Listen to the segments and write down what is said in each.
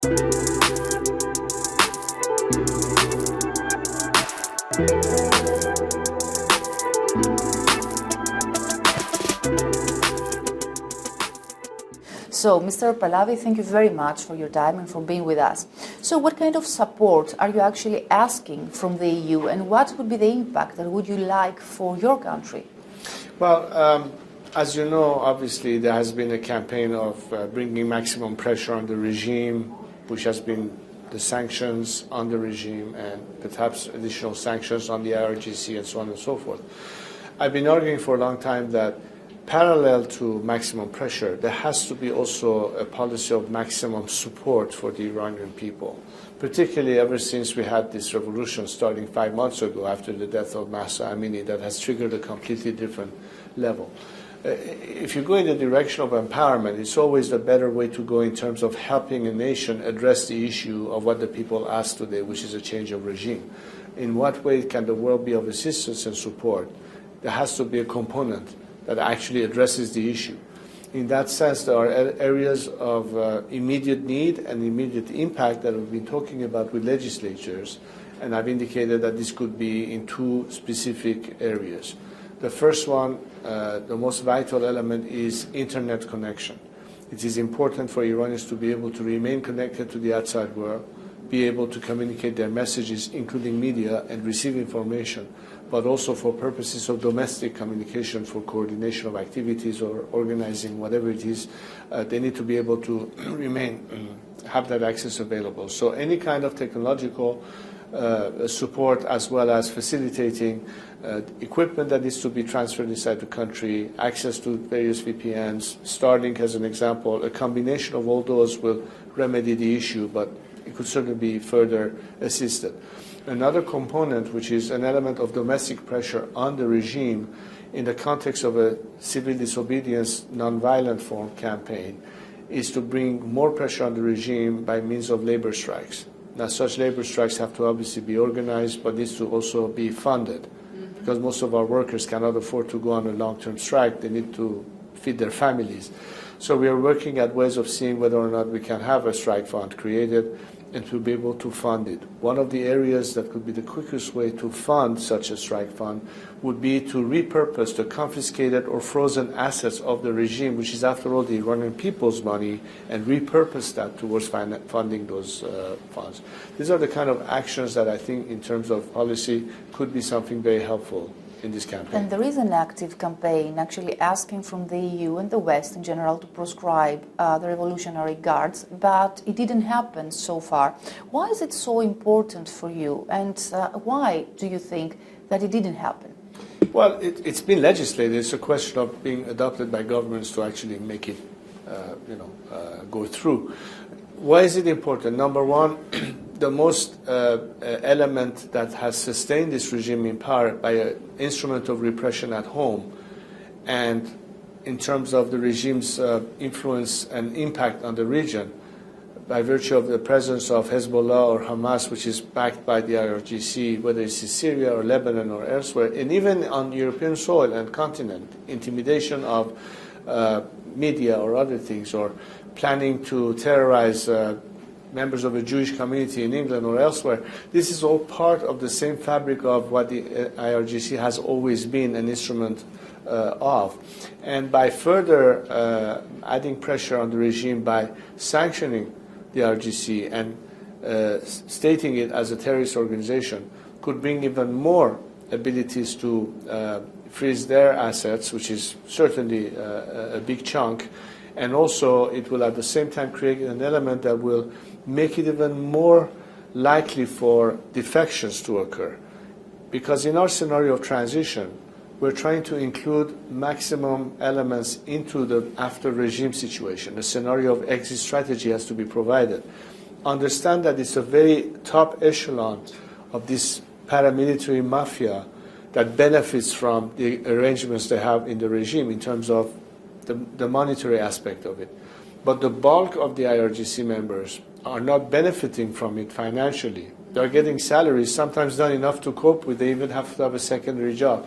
So, Mr. Pahlavi, thank you very much for your time and for being with us. So, what kind of support are you actually asking from the EU, and what would be the impact that would you like for your country? Well, as you know, obviously there has been a campaign of bringing maximum pressure on the regime, which has been the sanctions on the regime and perhaps additional sanctions on the IRGC and so on and so forth. I've been arguing for a long time that parallel to maximum pressure, there has to be also a policy of maximum support for the Iranian people, particularly ever since we had this revolution starting 5 months ago after the death of Mahsa Amini that has triggered a completely different level. If you go in the direction of empowerment, it's always the better way to go in terms of helping a nation address the issue of what the people ask today, which is a change of regime. In what way can the world be of assistance and support? There has to be a component that actually addresses the issue. In that sense, there are areas of immediate need and immediate impact that we've been talking about with legislatures, and I've indicated that this could be in two specific areas. The first one, the most vital element, is internet connection. It is important for Iranians to be able to remain connected to the outside world, be able to communicate their messages, including media, and receive information, but also for purposes of domestic communication, for coordination of activities or organizing whatever it is, they need to be able to have that access available. So any kind of technological support, as well as facilitating equipment that needs to be transferred inside the country, access to various VPNs, Starlink as an example, a combination of all those will remedy the issue, but it could certainly be further assisted. Another component, which is an element of domestic pressure on the regime in the context of a civil disobedience nonviolent form campaign, is to bring more pressure on the regime by means of labor strikes. Now, such labor strikes have to obviously be organized, but needs to also be funded, because most of our workers cannot afford to go on a long-term strike. They need to feed their families. So we are working at ways of seeing whether or not we can have a strike fund created and to be able to fund it. One of the areas that could be the quickest way to fund such a strike fund would be to repurpose the confiscated or frozen assets of the regime, which is after all the Iranian people's money, and repurpose that towards funding those funds. These are the kind of actions that I think in terms of policy could be something very helpful in this campaign. And there is an active campaign actually asking from the EU and the West in general to proscribe the Revolutionary Guards, but it didn't happen so far. Why is it so important for you, and why do you think that it didn't happen? Well, it's been legislated. It's a question of being adopted by governments to actually make it go through. Why is it important? Number one, the most element that has sustained this regime in power by an instrument of repression at home, and in terms of the regime's influence and impact on the region, by virtue of the presence of Hezbollah or Hamas, which is backed by the IRGC, whether it's in Syria or Lebanon or elsewhere, and even on European soil and continent, intimidation of media or other things, or planning to terrorize members of a Jewish community in England or elsewhere. This is all part of the same fabric of what the IRGC has always been an instrument of. And by further adding pressure on the regime by sanctioning the IRGC and stating it as a terrorist organization could bring even more abilities to freeze their assets, which is certainly a big chunk. And also it will at the same time create an element that will make it even more likely for defections to occur. Because in our scenario of transition, we're trying to include maximum elements into the after regime situation. A scenario of exit strategy has to be provided. Understand that it's a very top echelon of this paramilitary mafia that benefits from the arrangements they have in the regime in terms of the monetary aspect of it. But the bulk of the IRGC members are not benefiting from it financially. They're getting salaries, sometimes not enough to cope with. They even have to have a secondary job.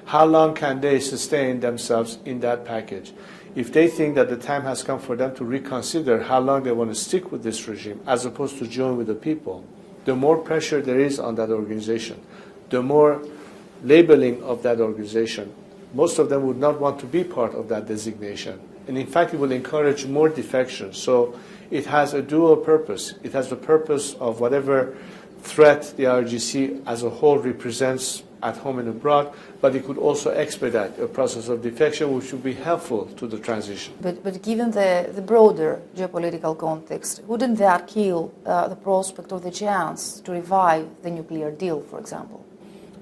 How long can they sustain themselves in that package? if they think that the time has come for them to reconsider how long they want to stick with this regime as opposed to join with the people, the more pressure there is on that organization, the more labeling of that organization. Most of them would not want to be part of that designation. And in fact, it will encourage more defections. So it has a dual purpose. It has the purpose of whatever threat the IRGC as a whole represents at home and abroad, but it could also expedite a process of defection, which would be helpful to the transition. But given the broader geopolitical context, wouldn't that kill the prospect or the chance to revive the nuclear deal, for example?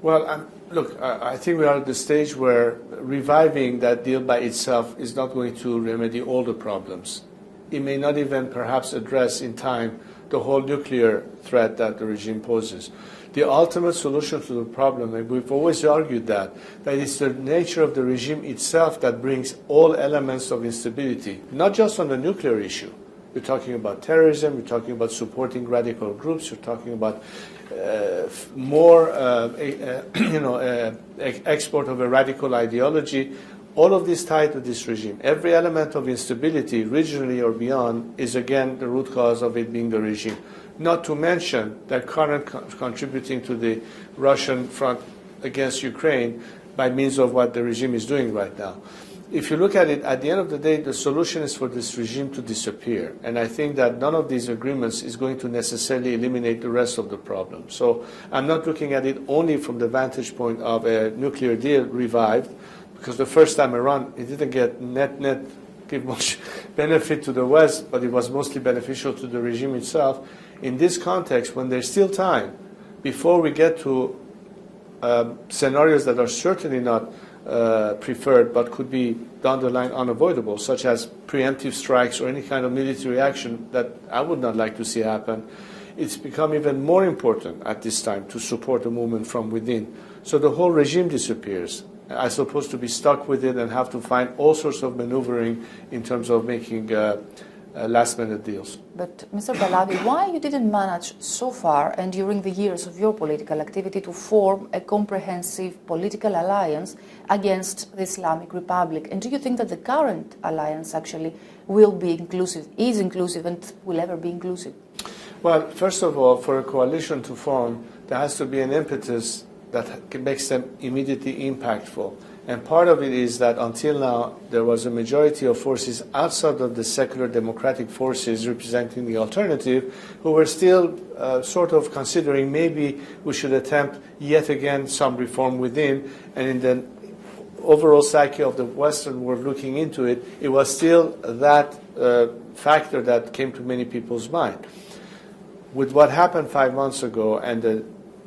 Well, look, I think we are at the stage where reviving that deal by itself is not going to remedy all the problems. It may not even perhaps address in time the whole nuclear threat that the regime poses. The ultimate solution to the problem, and we've always argued that it's the nature of the regime itself that brings all elements of instability, not just on the nuclear issue. You're talking about terrorism, you're talking about supporting radical groups, you're talking about more export of a radical ideology. All of this tied to this regime. Every element of instability, regionally or beyond, is again the root cause of it being the regime. Not to mention that current contributing to the Russian front against Ukraine by means of what the regime is doing right now. If you look at it, at the end of the day, the solution is for this regime to disappear. And I think that none of these agreements is going to necessarily eliminate the rest of the problem. So I'm not looking at it only from the vantage point of a nuclear deal revived, because the first time around, it didn't get net give much benefit to the West, but it was mostly beneficial to the regime itself. In this context, when there's still time, before we get to scenarios that are certainly not preferred, but could be down the line unavoidable, such as preemptive strikes or any kind of military action that I would not like to see happen, it's become even more important at this time to support the movement from within. So the whole regime disappears, as opposed to be stuck with it and have to find all sorts of maneuvering in terms of making last-minute deals. But Mr. Balabi, why you didn't manage so far and during the years of your political activity to form a comprehensive political alliance against the Islamic Republic? And do you think that the current alliance actually will be inclusive, is inclusive, and will ever be inclusive? Well, first of all, for a coalition to form, there has to be an impetus that makes them immediately impactful. And part of it is that until now, there was a majority of forces outside of the secular democratic forces representing the alternative who were still sort of considering maybe we should attempt yet again some reform within. And in the overall psyche of the Western world looking into it, it was still that factor that came to many people's mind. With what happened 5 months ago and the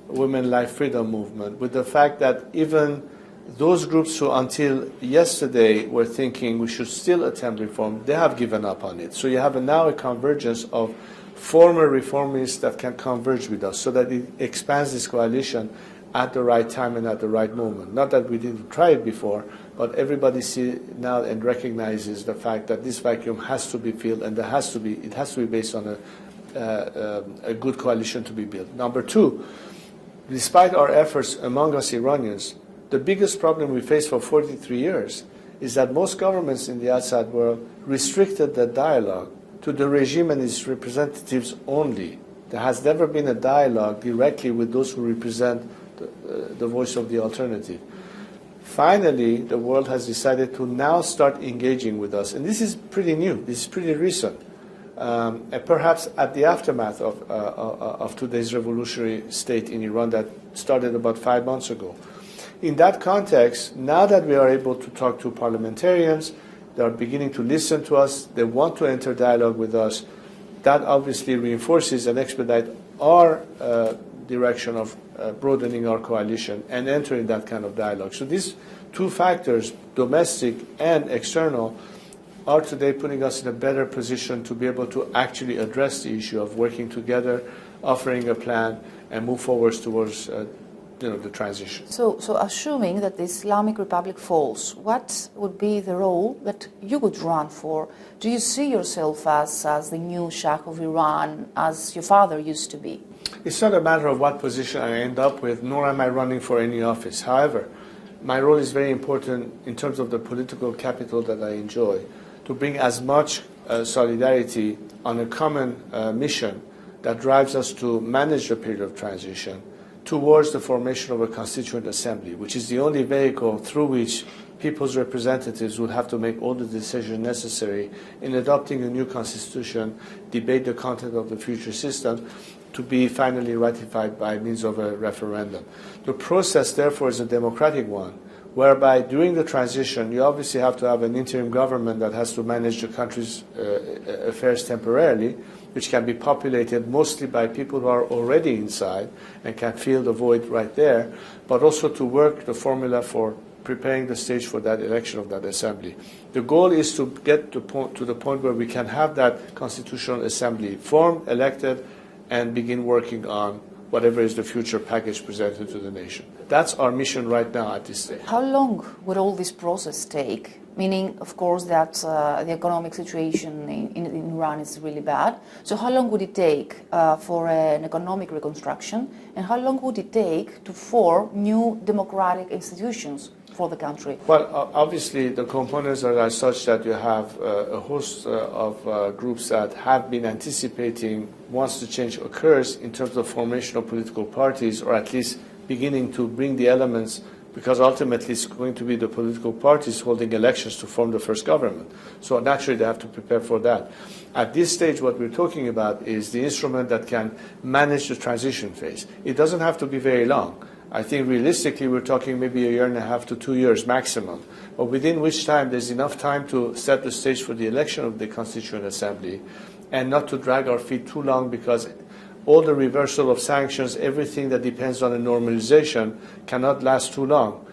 Women Life Freedom movement, with the fact that even those groups who until yesterday were thinking we should still attempt reform, they have given up on it. So you have now a convergence of former reformists that can converge with us so that it expands this coalition at the right time and at the right moment. Not that we didn't try it before, but everybody sees now and recognizes the fact that this vacuum has to be filled, and it has to be based on a good coalition to be built. Number two, despite our efforts among us Iranians, the biggest problem we faced for 43 years is that most governments in the outside world restricted the dialogue to the regime and its representatives only. There has never been a dialogue directly with those who represent the voice of the alternative. Finally, the world has decided to now start engaging with us. And this is pretty new. This is pretty recent. And perhaps at the aftermath of today's revolutionary state in Iran that started about 5 months ago. In that context, now that we are able to talk to parliamentarians, they are beginning to listen to us, they want to enter dialogue with us, that obviously reinforces and expedites our direction of broadening our coalition and entering that kind of dialogue. So these two factors, domestic and external, are today putting us in a better position to be able to actually address the issue of working together, offering a plan, and move forward towards the transition. So assuming that the Islamic Republic falls, what would be the role that you would run for? Do you see yourself as the new Shah of Iran, as your father used to be? It's not a matter of what position I end up with, nor am I running for any office. However, my role is very important in terms of the political capital that I enjoy. to bring as much solidarity on a common mission that drives us to manage the period of transition towards the formation of a constituent assembly, which is the only vehicle through which people's representatives will have to make all the decisions necessary in adopting a new constitution, debate the content of the future system, to be finally ratified by means of a referendum. The process, therefore, is a democratic one, whereby during the transition you obviously have to have an interim government that has to manage the country's affairs temporarily, which can be populated mostly by people who are already inside and can fill the void right there, but also to work the formula for preparing the stage for that election of that assembly. The goal is to get to the point where we can have that constitutional assembly formed, elected, and begin working on whatever is the future package presented to the nation. That's our mission right now at this stage. How long would all this process take? Meaning, of course, that the economic situation in Iran is really bad. So how long would it take for an economic reconstruction? And how long would it take to form new democratic institutions for the country? Well, obviously, the components are such that you have a host of groups that have been anticipating once the change occurs in terms of formation of political parties, or at least beginning to bring the elements, because ultimately it's going to be the political parties holding elections to form the first government. So naturally they have to prepare for that. At this stage, what we're talking about is the instrument that can manage the transition phase. It doesn't have to be very long. I think realistically we're talking maybe 1.5 to 2 years maximum, but within which time there's enough time to set the stage for the election of the Constituent Assembly and not to drag our feet too long, because all the reversal of sanctions, everything that depends on a normalization cannot last too long.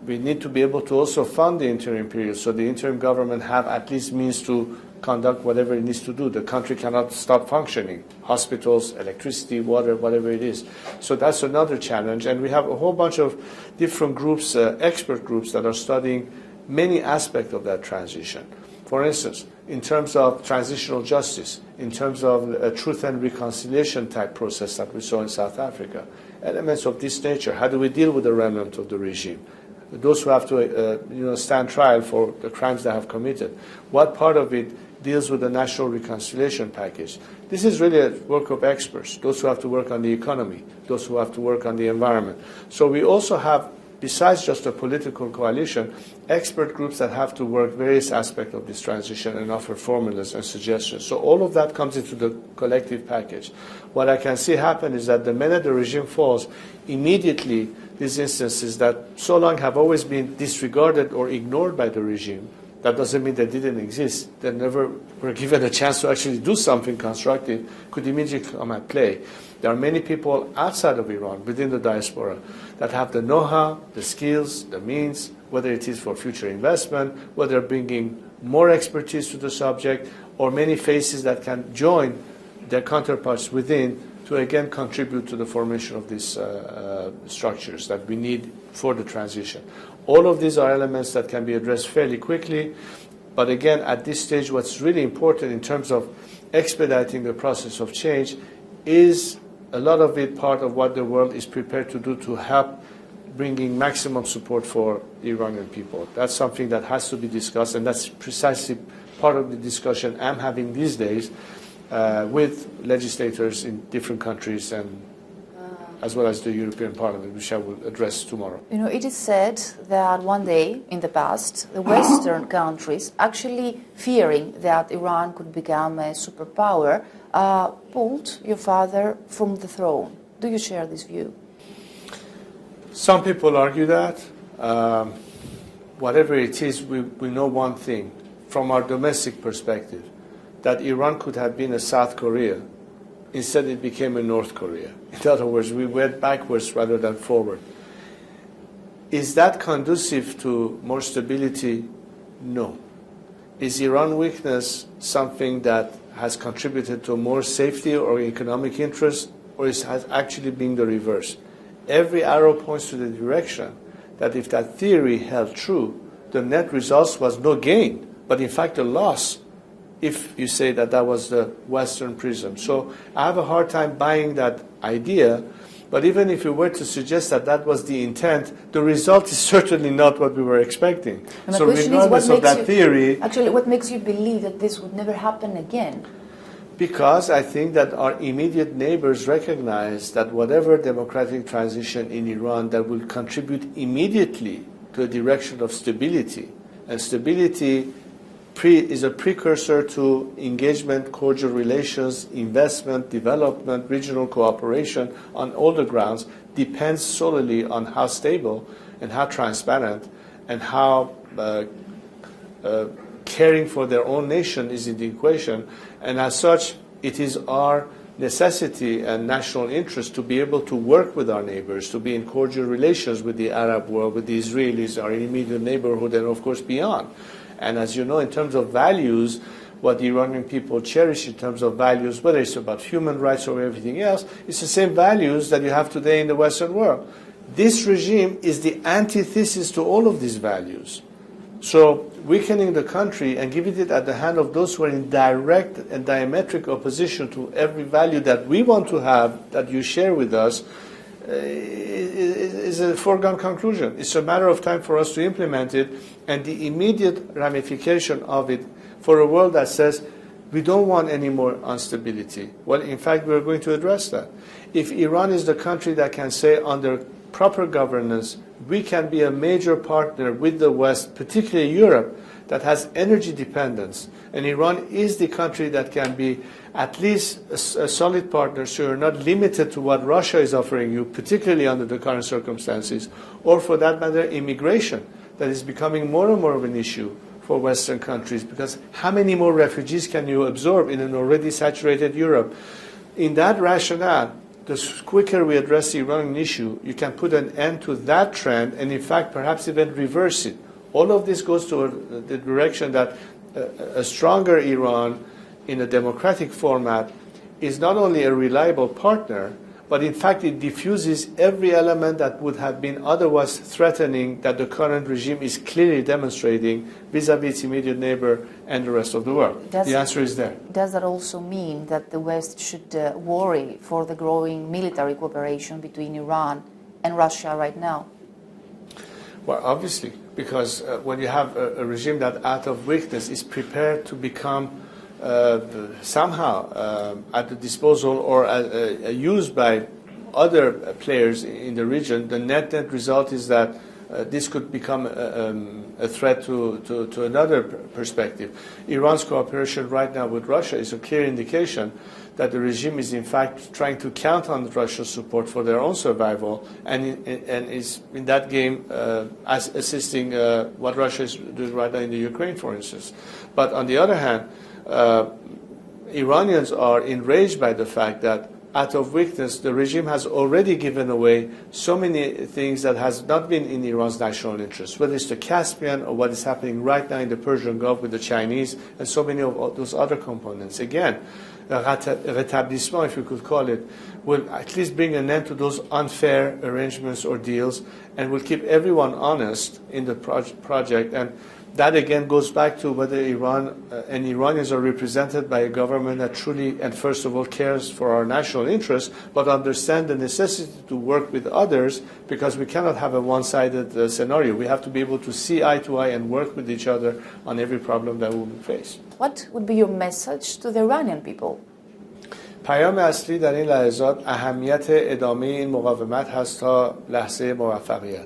We need to be able to also fund the interim period, so the interim government have at least means to conduct whatever it needs to do. The country cannot stop functioning. Hospitals, electricity, water, whatever it is. So that's another challenge. And we have a whole bunch of different groups, expert groups, that are studying many aspects of that transition. For instance, in terms of transitional justice, in terms of a truth and reconciliation type process that we saw in South Africa, elements of this nature. How do we deal with the remnant of the regime? Those who have to stand trial for the crimes they have committed. What part of it deals with the national reconciliation package? This is really a work of experts, those who have to work on the economy, those who have to work on the environment. So we also have, besides just a political coalition, expert groups that have to work various aspects of this transition and offer formulas and suggestions. So all of that comes into the collective package. What I can see happen is that the minute the regime falls, immediately these instances that so long have always been disregarded or ignored by the regime, that doesn't mean they didn't exist, they never were given a chance to actually do something constructive, could immediately come at play. There are many people outside of Iran, within the diaspora, that have the know-how, the skills, the means, whether it is for future investment, whether bringing more expertise to the subject, or many faces that can join their counterparts within to again contribute to the formation of these structures that we need for the transition. All of these are elements that can be addressed fairly quickly, but again, at this stage, what's really important in terms of expediting the process of change is a lot of it part of what the world is prepared to do to help bringing maximum support for the Iranian people. That's something that has to be discussed, and that's precisely part of the discussion I'm having these days with legislators in different countries, and as well as the European Parliament, which I will address tomorrow. You know, it is said that one day in the past, the Western countries, actually fearing that Iran could become a superpower, pulled your father from the throne. Do you share this view? Some people argue that. Whatever it is, we know one thing from our domestic perspective, that Iran could have been a South Korea. Instead, it became a North Korea. In other words, we went backwards rather than forward. Is that conducive to more stability? No. Is Iran weakness something that has contributed to more safety or economic interest, or has actually been the reverse? Every arrow points to the direction that if that theory held true, the net result was no gain, but in fact a loss, if you say that that was the Western prism. So I have a hard time buying that idea, But even if we were to suggest that that was the intent, the result is certainly not what we were expecting. And so regardless of that theory... Actually, what makes you believe that this would never happen again? Because I think that our immediate neighbors recognize that whatever democratic transition in Iran that will contribute immediately to a direction of stability, and stability is a precursor to engagement, cordial relations, investment, development, regional cooperation on all the grounds, depends solely on how stable and how transparent and how caring for their own nation is in the equation. And as such, it is our necessity and national interest to be able to work with our neighbors, to be in cordial relations with the Arab world, with the Israelis, our immediate neighborhood, and of course beyond. And as you know, in terms of values, what the Iranian people cherish in terms of values, whether it's about human rights or everything else, it's the same values that you have today in the Western world. This regime is the antithesis to all of these values. So weakening the country and giving it at the hand of those who are in direct and diametric opposition to every value that we want to have, that you share with us, is a foregone conclusion. It's a matter of time for us to implement it, and the immediate ramification of it for a world that says we don't want any more instability. Well, in fact, we're going to address that. If Iran is the country that can say under proper governance, we can be a major partner with the West, particularly Europe, that has energy dependence, and Iran is the country that can be at least a solid partner, so you're not limited to what Russia is offering you, particularly under the current circumstances, or for that matter, immigration, that is becoming more and more of an issue for Western countries, because how many more refugees can you absorb in an already saturated Europe? In that rationale, the quicker we address the Iranian issue, you can put an end to that trend and, in fact, perhaps even reverse it. All of this goes to the direction that a stronger Iran in a democratic format is not only a reliable partner, but in fact it diffuses every element that would have been otherwise threatening that the current regime is clearly demonstrating vis-à-vis its immediate neighbor and the rest of the world. The answer is there. Does that also mean that the West should worry for the growing military cooperation between Iran and Russia right now? Well, obviously, because when you have a regime that out of weakness is prepared to become somehow at the disposal or used by other players in the region, the net result is that this could become a threat to another perspective. Iran's cooperation right now with Russia is a clear indication that the regime is in fact trying to count on Russia's support for their own survival, and is in that game assisting what Russia is doing right now in the Ukraine, for instance. But on the other hand, Iranians are enraged by the fact that out of weakness, the regime has already given away so many things that has not been in Iran's national interest, whether it's the Caspian or what is happening right now in the Persian Gulf with the Chinese and so many of those other components. Again, rétablissement, if you could call it, will at least bring an end to those unfair arrangements or deals and will keep everyone honest in the project. And that again goes back to whether Iran and Iranians are represented by a government that truly and first of all cares for our national interests, but understand the necessity to work with others, because we cannot have a one-sided scenario. We have to be able to see eye to eye and work with each other on every problem that we face. What would be your message to the Iranian people? پیام اصلی در این لحظات اهمیت ادامه این مقاومت هست تا لحظه موفقیت.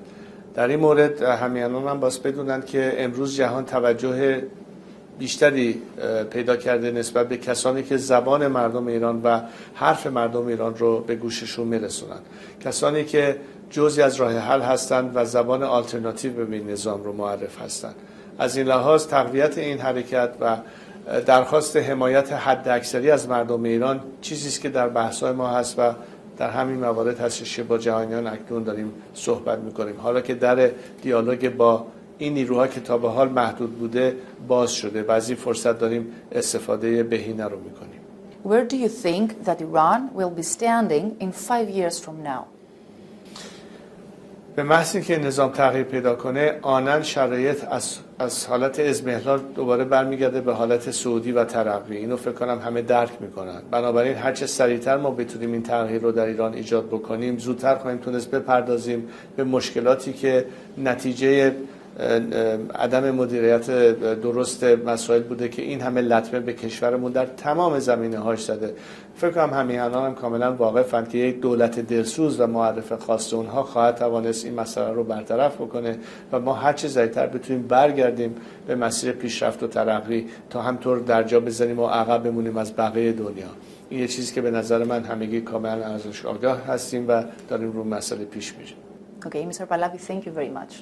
در این مورد همیهنان هم باید بدونن که امروز جهان توجه بیشتری پیدا کرده نسبت به کسانی که زبان مردم ایران و حرف مردم ایران رو به گوششون میرسونن، کسانی که جزئی از راه حل هستند و زبان آلترناتیو به این نظام رو معرف هستند. از این لحاظ تقویت این حرکت و درخواست حمایت حداکثری از مردم ایران چیزی است که در بحث‌های ما هست و در همین موارد هستش که با جهانیان اکنون داریم صحبت می‌کنیم. حالا که در دیالوگ با این نیروها که تا به حال محدود بوده باز شده و از این فرصت داریم استفاده بهینه رو می‌کنیم. Where do you think that Iran will be standing in 5 years from now? به محض اینکه نظام تغییر پیدا کنه آنن شرایط از حالت اضمحلال دوباره برمیگرده به حالت صعودی و ترقی. اینو فکر کنم همه درک میکنن. بنابراین هر چه سریعتر ما بتونیم این تغییر رو در ایران ایجاد بکنیم زودتر خواهیم تونست بپردازیم به مشکلاتی که نتیجه عدم مدیریت درست مسائل بوده که این همه لطمه به کشورمون در تمام زمینه‌هاش زده. فکر کنم همیهنان هم کاملا واقفن که یک دولت دلسوز و معرف خاص اونها خواهد توانست این مسئله رو برطرف بکنه و ما هر چه زودتر بتونیم برگردیم به مسیر پیشرفت و ترقی تا همطور در جا بزنیم و عقب بمونیم از بقیه دنیا. این یه چیزی که به نظر من همگی کاملا ازش آگاه هستیم و داریم رو مسئله پیش میریم. Okay, Mr. Pallavi, thank you very much.